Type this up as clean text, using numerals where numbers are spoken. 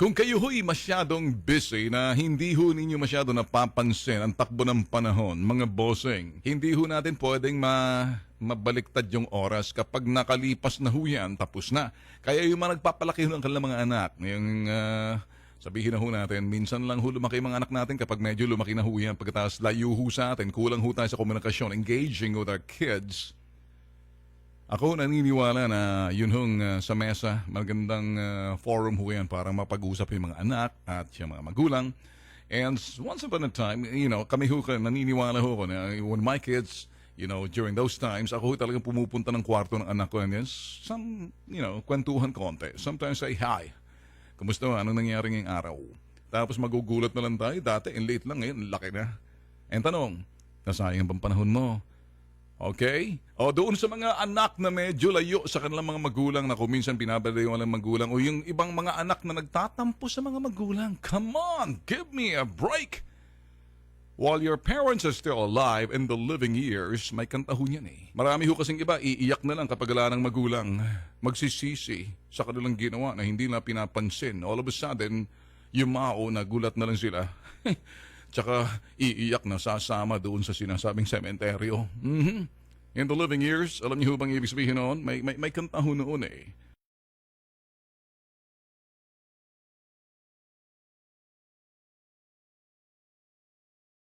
Kung kayo ho'y masyadong busy na hindi ho ninyo masyado napapansin ang takbo ng panahon, mga bossing, hindi ho natin pwedeng mabaliktad yung oras kapag nakalipas na ho yan, tapos na. Kaya yung mga nagpapalaki ho ng kanilang mga anak, yung sabihin na ho natin, minsan lang ho lumaki yung mga anak natin kapag medyo lumaki na ho yan, pagkatapos layo ho sa atin, kulang ho tayo sa komunikasyon, engaging with our kids. Ako naniniwala na yun hong sa mesa, magandang forum ho yan para mapag-usap yung mga anak at yung mga magulang. And once upon a time, kami ho naniniwala ho ko na when my kids, during those times, ako ho talagang pumupunta ng kwarto ng anak ko and yes, kwentuhan konti. Sometimes say hi. Kumusta ho? Anong nangyari ngayong araw? Tapos magugulat na lang tayo. Dati, late lang ngayon, laki na. And tanong, nasayang bang panahon mo? Okay? O doon sa mga anak na medyo layo sa kanilang mga magulang na kung minsan pinapalayo ng magulang o yung ibang mga anak na nagtatampo sa mga magulang. Come on, give me a break! While your parents are still alive in the living years, may kanta ho niyan eh. Marami ho kasing iba, iiyak na lang kapag wala ng magulang. Magsisisi sa kanilang ginawa na hindi na pinapansin. All of a sudden, yumao na gulat na lang sila. Tsaka iiyak na sasama doon sa sinasabing sementeryo. In the living years, alam niyo ho bang ibig sabihin noon? May kanta ho noon eh.